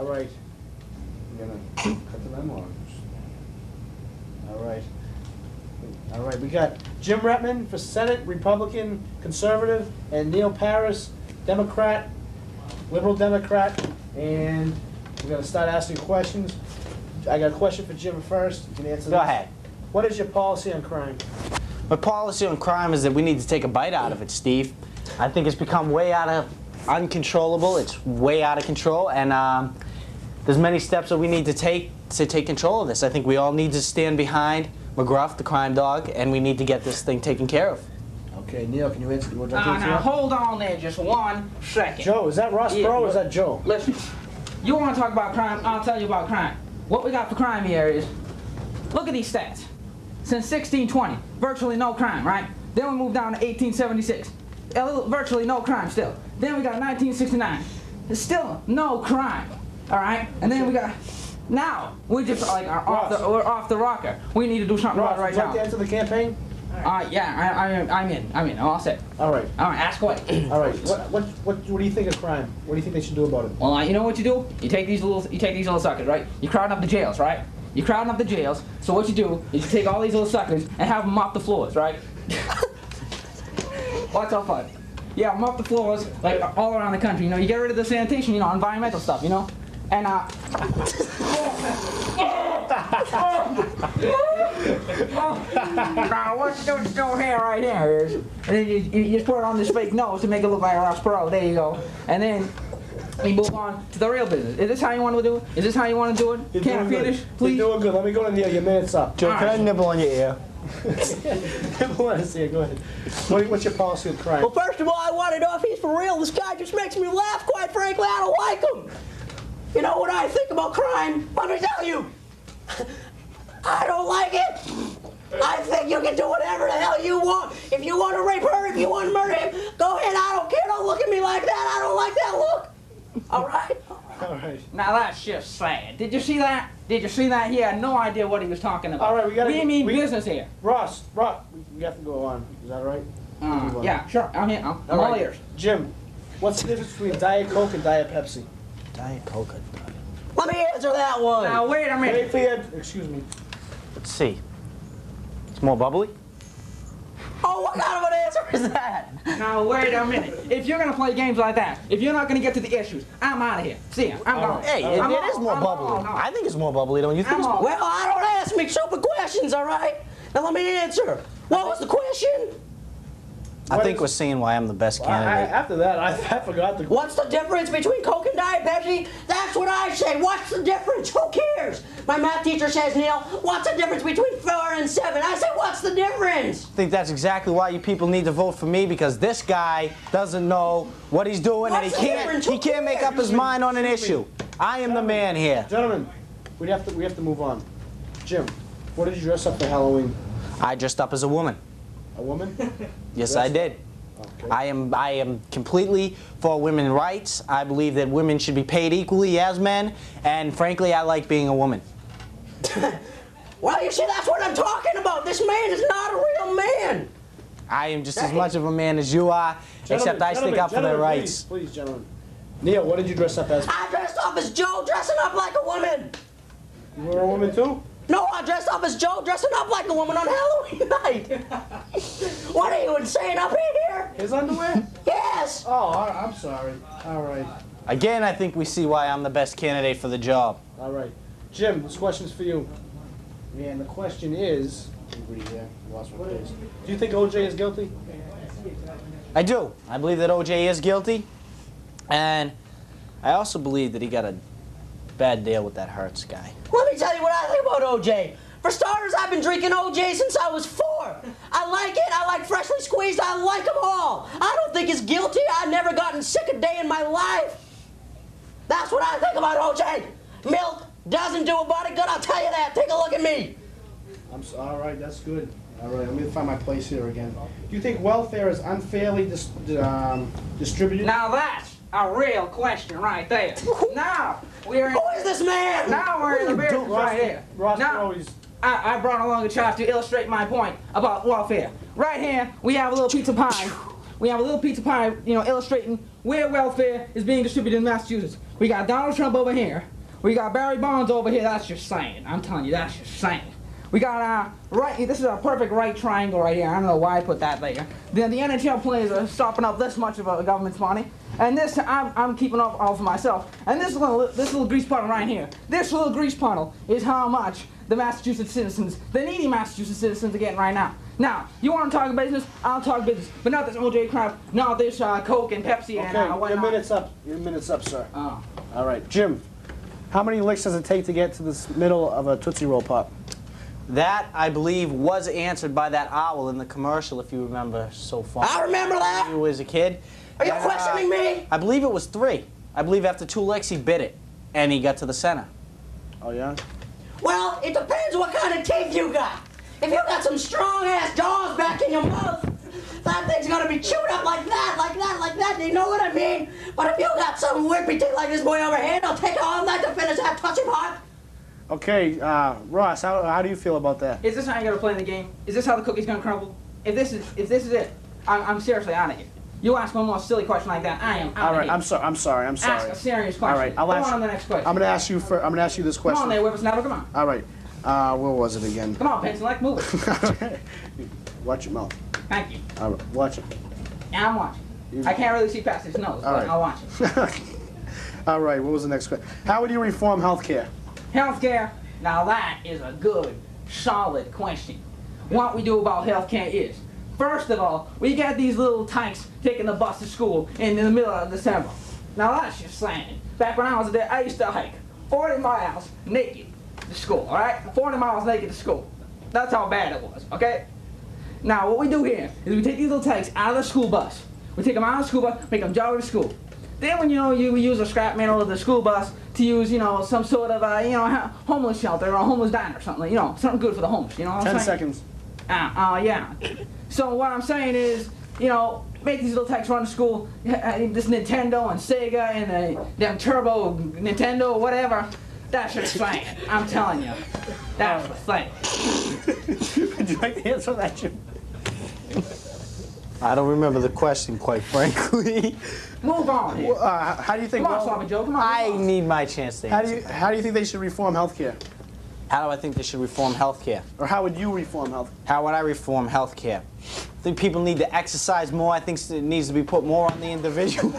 All right. I'm gonna cut the memo off. All right. All right. We got Jim Retman for Senate, Republican, Conservative, and Neil Paris, Democrat, Liberal Democrat, and we're gonna start asking questions. I got a question for Jim first. You can answer. Go ahead. What is your policy on crime? My policy on crime is that we need to take a bite out of it, Steve. I think it's become way uncontrollable. It's way out of control, and there's many steps that we need to take control of this. I think we all need to stand behind McGruff, the crime dog, and we need to get this thing taken care of. Okay, Neil, can you answer? Now hold on there just 1 second. Joe, is that Ross Perot or is that Joe? Listen, you want to talk about crime? I'll tell you about crime. What we got for crime here is, look at these stats. Since 1620, virtually no crime, right? Then we moved down to 1876. Virtually no crime still. Then we got 1969. There's still no crime, all right? And then we got, now, we just like are we're off the rocker. We need to do something about it right now. Would you like to enter the campaign? Yeah, I'm in. I'm all set. All right. All right, ask away. All right. What do you think of crime? What do you think they should do about it? Well, you know what you do? You take these little suckers, right? You crowd up the jails, right? You're crowding up the jails. So what you do is you take all these little suckers and have them mop the floors, right? What's so fun? Yeah, mop the floors like all around the country. You know, you get rid of the sanitation, you know, environmental stuff, you know, and now what you do here right here is, and then you just put it on this fake nose to make it look like Ross Perot. There you go, and then we move on to the real business. Is this how you want to do it? Is this how you want to do it? Can I finish, please? You're doing good. Let me go to Neil. Your minute's up. Joe, can I nibble on your ear? Nibble on his ear. Go ahead. What's your policy with crime? Well, first of all, I want to know if he's for real. This guy just makes me laugh. Quite frankly, I don't like him. You know what I think about crime? Let me tell you. I don't like it. I think you can do whatever the hell you want. If you want to rape her, if you want to murder him, go ahead. I don't care. Don't look at me like that. I don't like that look. All right? All right. Now that's just sad. Did you see that? Did you see that? He had no idea what he was talking about. All right, we mean business here. Ross, we have to go on. Is that all right? Yeah, sure. I'm here. I'm all ears. Jim, what's the difference between Diet Coke and Diet Pepsi? Diet Coke. Let me answer that one. Now wait a minute. Excuse me. Let's see. It's more bubbly. Oh, what kind of an answer is that? Now wait a minute. If you're gonna play games like that, if you're not gonna get to the issues, I'm out of here. See ya. I'm gone. Hey, it is more bubbly. I think it's more bubbly, don't you think? It's more Well, I don't ask me stupid questions, all right? Now let me answer. What was the question? I think we're seeing why I'm the best candidate. After that, I forgot the. What's the difference between Coke and Diet Pepsi? That's what I say. What's the difference? Who cares? My math teacher says, Neil, what's the difference between 4 and 7? I say, what's the difference? I think that's exactly why you people need to vote for me, because this guy doesn't know what he's doing and he can't make up his mind on an issue. I am the man here. Gentlemen, we have to move on. Jim, what did you dress up for Halloween? I dressed up as a woman. A woman? Yes, I did. Okay. I am completely for women's rights. I believe that women should be paid equally as men, and frankly, I like being a woman. Well, you see, that's what I'm talking about. This man is not a real man. I am just as much of a man as you are, except I stick up for their rights. Please, gentlemen. Neil, what did you dress up as? I dressed up as Joe, dressing up like a woman. You were a woman too? No, I dressed up as Joe, dressing up like a woman on Halloween night. What are you, insane up in here? His underwear? Yes. Oh, I'm sorry. All right. Again, I think we see why I'm the best candidate for the job. All right. Jim, this question's for you. And the question is, lost my place. Do you think OJ is guilty? I do. I believe that OJ is guilty, and I also believe that he got a bad deal with that Hertz guy. Let me tell you what I think about OJ. For starters, I've been drinking OJ since I was 4. I like it. I like freshly squeezed. I like them all. I don't think he's guilty. I've never gotten sick a day in my life. That's what I think about OJ. Milk doesn't do a body good. I'll tell you that. Take a look at me. All right, that's good. All right, let me find my place here again. Do you think welfare is unfairly distributed? Now that's a real question right there. Now we're in. Who is this man? Now we're in the business right here. Ross Now, Perot, I brought along a chart to illustrate my point about welfare. Right here, we have a little pizza pie we have a little pizza pie, illustrating where welfare is being distributed in Massachusetts. We got Donald Trump over here. We got Barry Bonds over here. That's just saying. I'm telling you, that's just saying. We got this is a perfect right triangle right here. I don't know why I put that there. Then the NHL players are stopping up this much of the government's money. And this, I'm keeping up all for myself. And this little grease puddle right here. This little grease puddle is how much the Massachusetts citizens, the needy Massachusetts citizens, are getting right now. Now, you want to talk business? I'll talk business. But not this OJ crap, not this Coke and Pepsi and Okay, whatnot. your minute's up. Your minute's up, sir. Oh. All right, Jim. How many licks does it take to get to the middle of a Tootsie Roll Pop? That, I believe, was answered by that owl in the commercial, if you remember so far. I remember that. You as a kid. Are you And, questioning me? I believe it was 3. I believe after 2 licks he bit it, and he got to the center. Oh, yeah? Well, it depends what kind of teeth you got. If you got some strong-ass jaws back in your mouth, that thing's gonna be chewed up like that, like that, like that. You know what I mean? But if you got some wimpy teeth like this boy over here, it'll take all night to finish that Tootsie Pop. Okay, Ross, how do you feel about that? Is this how you gotta play the game? Is this how the cookie's gonna crumble? If this is it, I'm seriously out of here. You ask one more silly question like that, I am out All of right, here. I'm sorry. Ask a serious question. All right, I'll Go ask. on to the next question. I'm gonna ask you this question. Come on there, whippersnapper, come on. All right. Where was it again? Come on, pencil, like, move it. Watch your mouth. Thank you. All right, watch it. Yeah, I'm watching. I can't really see past his nose, All but right. I'll watch it. All right, what was the next question? How would you reform healthcare? Healthcare, now that is a good, solid question. What we do about healthcare is, first of all, we got these little tykes taking the bus to school in the middle of December. Now that's just saying. Back when I was there, I used to hike 40 miles naked to school, all right? 40 miles naked to school. That's how bad it was, okay? Now what we do here is we take these little tykes out of the school bus. We take them out of the school bus, make them jog to school. Then when you use a scrap metal of the school bus to use, some sort of homeless shelter or a homeless diner or something, something good for the homeless, you know what I'm 10 saying? seconds. Yeah. So what I'm saying is, make these little tykes run to school, this Nintendo and Sega and them Turbo Nintendo or whatever, that's your thing. I'm telling you. That's the thing. Would you like to answer that, Jim? I don't remember the question, quite frankly. Move on here. How do you think? Come on, Sloppy Joe, come on. I move on. need my chance to answer. How do you think they should reform healthcare? How do I think they should reform healthcare? Or how would you reform health? How would I reform healthcare? I think people need to exercise more. I think it needs to be put more on the individual.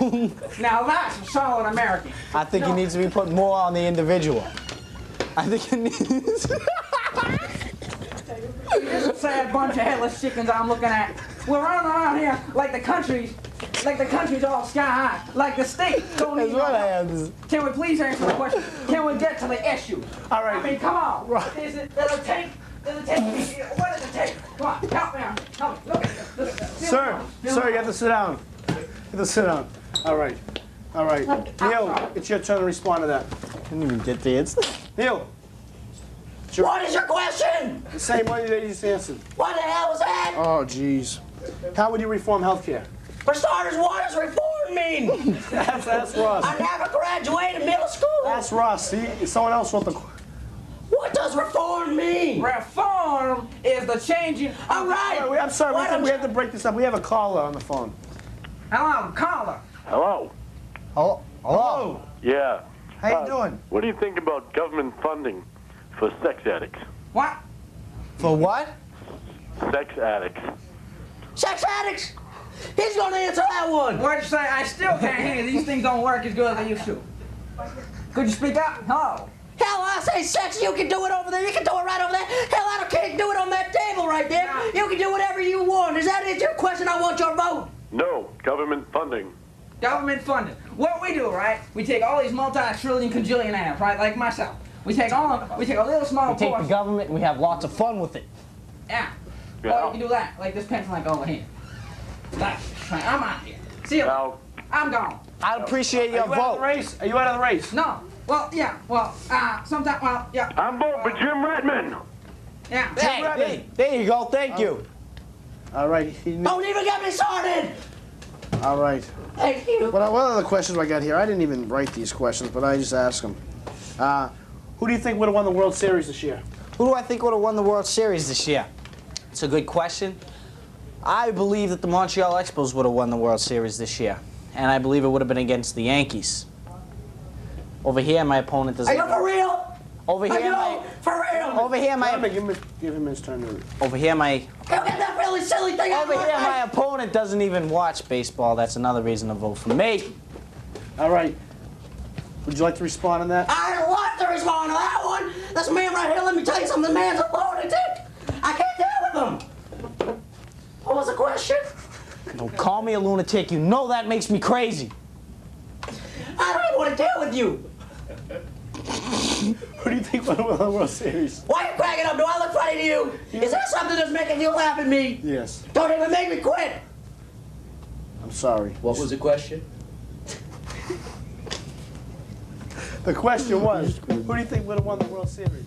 Now that's a solid American. I think it needs to be put more on the individual. I think it needs... This is a sad bunch of headless chickens I'm looking at. We're running around here like the country's all sky high, like the state don't That's even what I know. have. Can we please answer the question? Can we get to the issue? All right. I mean, come on. Right. Does it take? What does it take? Come on, help me out. Help me. Look at this. Sir, you have to sit down. You have to sit down. All right. Neil, it's your turn to respond to that. I didn't even get the answer. Neil, What is your question? the same one that you just answered. What the hell was that? Oh, jeez. How would you reform healthcare? For starters, what does reform mean? That's Ross. I never graduated middle school. That's Ross. See, someone else wrote the. What does reform mean? Reform is the changing. All right. I'm sorry. What We have to break this up. We have a caller on the phone. Hello, caller. Hello. Hello? Hello. Yeah. How you doing? What do you think about government funding for sex addicts? What? For what? Sex addicts. Sex addicts? He's gonna answer that one. What'd you say? I still can't hear you. These things don't work as good as they used to. Could you speak up? Hello. Hell, I say sex, you can do it over there. You can do it right over there. Hell, I don't care. Do it on that table right there. You can do whatever you want. Is that answer your question? I want your vote. No, government funding. Government funded. What we do, right? We take all these multi-trillion cajillionaires, right? Like myself. We take a little small We take the portion. government and we have lots of fun with it. Yeah. Yeah. Or you can do that, like this pencil like over here. That's right. I'm out here. See you. Now, I'm gone. I'd appreciate Are your you out of vote. the race? Are you out of the race? No. Well, yeah. Well, sometime. Well, yeah. I'm voting for Jim Redmond. Yeah. Hey, there you go. Thank you. All right. Don't even get me started. All right. Thank you. What other questions I got here? I didn't even write these questions, but I just asked them. Who do you think would have won the World Series this year? Who do I think would have won the World Series this year? It's a good question. I believe that the Montreal Expos would have won the World Series this year, and I believe it would have been against the Yankees. Over here, my opponent doesn't. Are you for real? Over Are here, you for real? over here, Give him his turn to. over here, my. Go get that really silly thing out of Over my here, face. my opponent doesn't even watch baseball. That's another reason to vote for me. All right. Would you like to respond on that? I don't want to respond to that one. This man right here, let me tell you something. The man's a lunatic. I can't deal with him. What was the question? Don't call me a lunatic. You know that makes me crazy. I don't even want to deal with you. Who do you think won the World Series? Why are you cracking up? Do I look funny to you? Is that something that's making you laugh at me? Yes. Don't even make me quit. I'm sorry. What was the question? The question was, who do you think would have won the World Series?